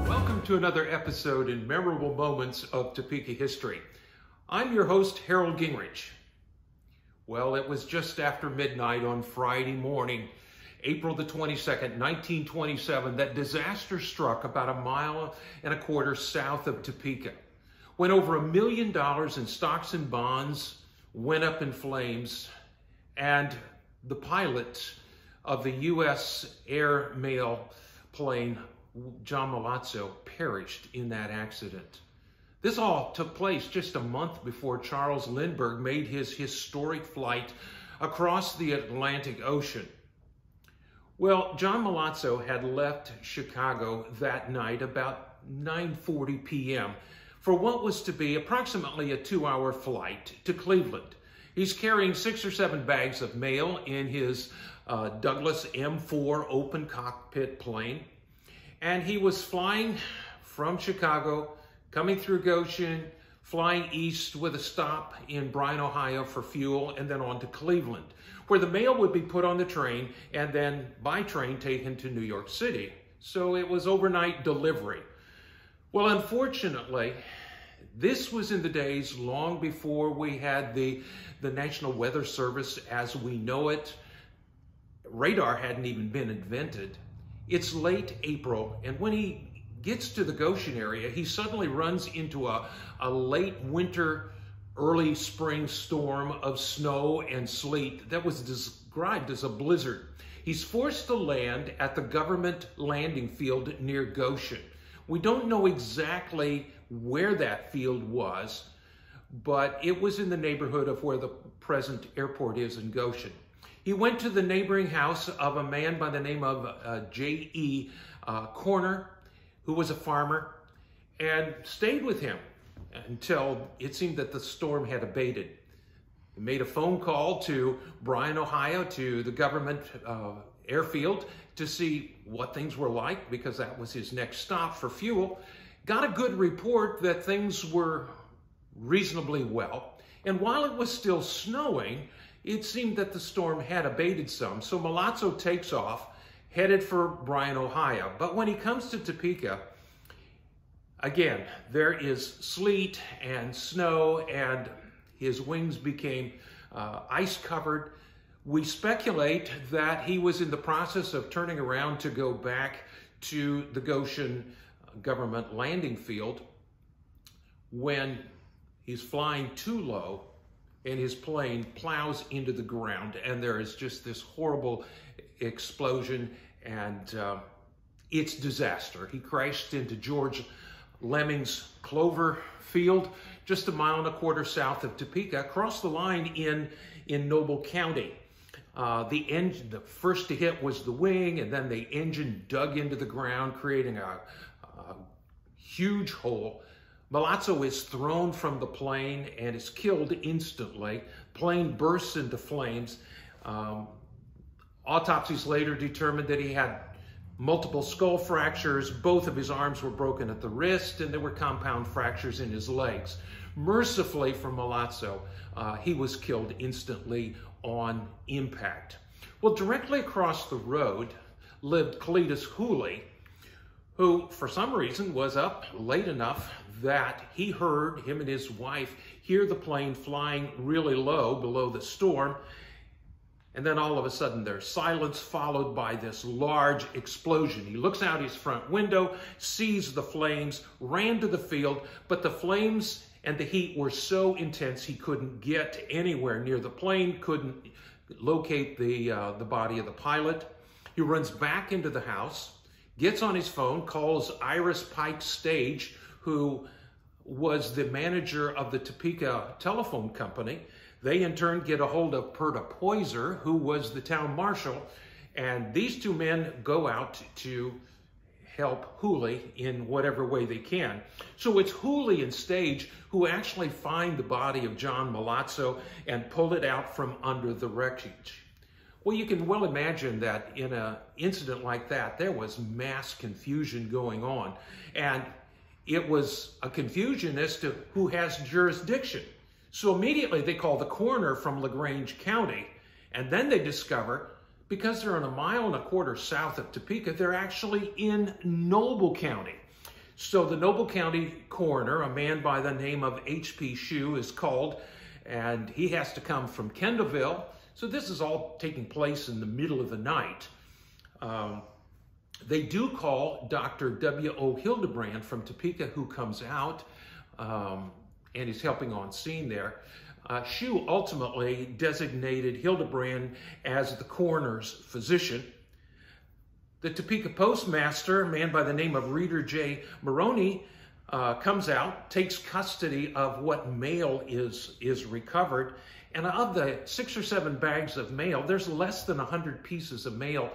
Welcome to another episode in Memorable Moments of Topeka History. I'm your host, Harold Gingrich. Well, it was just after midnight on Friday morning, April the 22nd, 1927, that disaster struck about 1.25 miles south of Topeka, when over $1 million in stocks and bonds went up in flames, and the pilot of the U.S. air mail plane, John Milatzo, perished in that accident. This all took place just a month before Charles Lindbergh made his historic flight across the Atlantic Ocean. Well, John Milatzo had left Chicago that night about 9:40 p.m. for what was to be approximately a 2-hour flight to Cleveland. He's carrying 6 or 7 bags of mail in his Douglas M4 open cockpit plane. And he was flying from Chicago, coming through Goshen, flying east with a stop in Bryan, Ohio for fuel, and then on to Cleveland, where the mail would be put on the train and then by train taken to New York City. So it was overnight delivery. Well, unfortunately, this was in the days long before we had the National Weather Service as we know it. Radar hadn't even been invented. It's late April, and when he gets to the Goshen area, he suddenly runs into a late winter, early spring storm of snow and sleet that was described as a blizzard. He's forced to land at the government landing field near Goshen. We don't know exactly where that field was, but it was in the neighborhood of where the present airport is in Goshen. He went to the neighboring house of a man by the name of J.E. Corner, who was a farmer, and stayed with him until it seemed that the storm had abated. He made a phone call to Bryan, Ohio, to the government airfield to see what things were like, because that was his next stop for fuel. Got a good report that things were reasonably well. And while it was still snowing, it seemed that the storm had abated some, so Milatzo takes off, headed for Bryan, Ohio. But when he comes to Topeka, again, there is sleet and snow, and his wings became ice-covered. We speculate that he was in the process of turning around to go back to the Goshen government landing field when he's flying too low and his plane plows into the ground, and there is just this horrible explosion, and it's disaster. He crashed into George Lemming's clover field, just 1.25 miles south of Topeka, across the line in Noble County. The first to hit was the wing, and then the engine dug into the ground, creating a huge hole. Milatzo is thrown from the plane and is killed instantly. Plane bursts into flames. Autopsies later determined that he had multiple skull fractures. Both of his arms were broken at the wrist, and there were compound fractures in his legs. Mercifully for Milatzo, he was killed instantly on impact. Well, directly across the road lived Cletus Hooley, who for some reason was up late enough that he heard, him and his wife, hear the plane flying really low below the storm. And then all of a sudden there's silence, followed by this large explosion. He looks out his front window, sees the flames, ran to the field, but the flames and the heat were so intense he couldn't get anywhere near the plane, couldn't locate the body of the pilot. He runs back into the house, gets on his phone, calls Iris Pike Stage, who was the manager of the Topeka telephone company. They in turn get a hold of Perta Poyser, who was the town marshal, and these two men go out to help Hooley in whatever way they can. So it's Hooley and Stage who actually find the body of John Milatzo and pull it out from under the wreckage. Well, you can well imagine that in an incident like that, there was mass confusion going on. And it was a confusion as to who has jurisdiction. So immediately they call the coroner from LaGrange County, and then they discover Because they're 1.25 miles south of Topeka, they're actually in Noble County. So the Noble County coroner, a man by the name of H.P. Shue, is called, and he has to come from Kendallville. So this is all taking place in the middle of the night. They do call Dr. W.O. Hildebrand from Topeka, who comes out and is helping on scene there. Shue ultimately designated Hildebrand as the coroner's physician. The Topeka postmaster, a man by the name of Reader J. Maroney, comes out, takes custody of what mail is recovered. And of the 6 or 7 bags of mail, there's less than 100 pieces of mail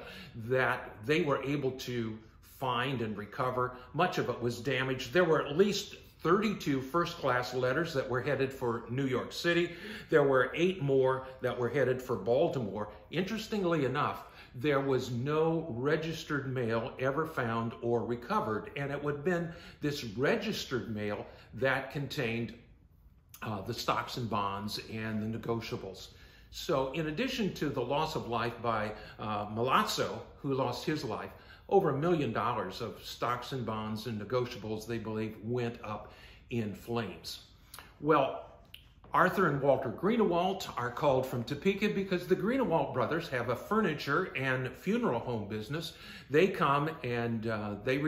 that they were able to find and recover. Much of it was damaged. There were at least 32 first-class letters that were headed for New York City. There were 8 more that were headed for Baltimore. Interestingly enough, there was no registered mail ever found or recovered, and it would have been this registered mail that contained the stocks and bonds and the negotiables. So in addition to the loss of life by Milatzo, who lost his life, over $1 million of stocks and bonds and negotiables, they believe, went up in flames. Well, Arthur and Walter Greenewalt are called from Topeka because the Greenewalt brothers have a furniture and funeral home business. They come and they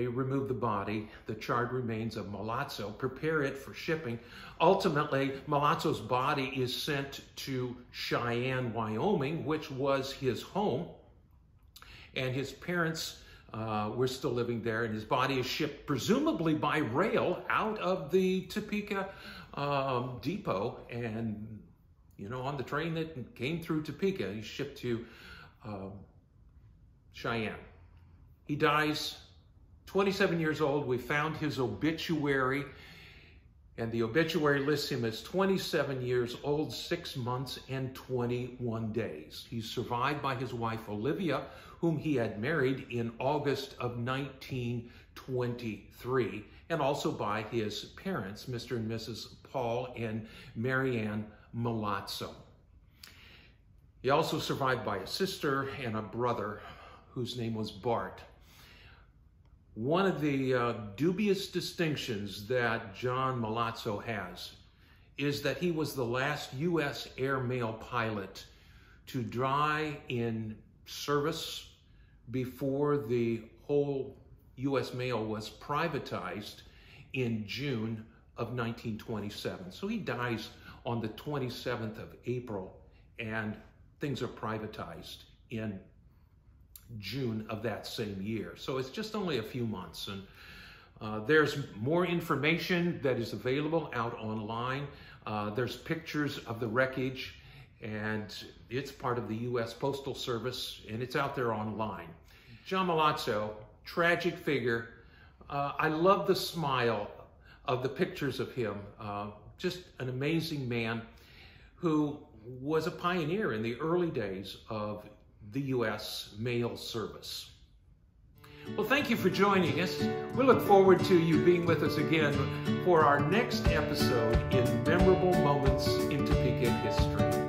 remove the body, the charred remains of Milatzo, prepare it for shipping. Ultimately, Milazzo's body is sent to Cheyenne, Wyoming, which was his home. And his parents were still living there, and his body is shipped presumably by rail out of the Topeka depot, and on the train that came through Topeka, he's shipped to Cheyenne. He dies 27 years old. We found his obituary, and the obituary lists him as 27 years old, 6 months and 21 days. He's survived by his wife Olivia, whom he had married in August of 1923, and also by his parents, Mr. and Mrs. Paul and Marianne Milatzo. He also survived by a sister and a brother whose name was Bart. One of the dubious distinctions that John Milatzo has is that he was the last U.S. airmail pilot to die in service before the whole U.S. mail was privatized in June of 1927. So he dies on the 27th of April, and things are privatized in June of that same year. So it's just only a few months, and there's more information that is available out online. There's pictures of the wreckage, and it's part of the U.S. Postal Service, and it's out there online. John Milatzo, tragic figure. I love the smile of the pictures of him. Just an amazing man who was a pioneer in the early days of the U.S. mail service. Well, thank you for joining us. We look forward to you being with us again for our next episode in Memorable Moments in Topeka History.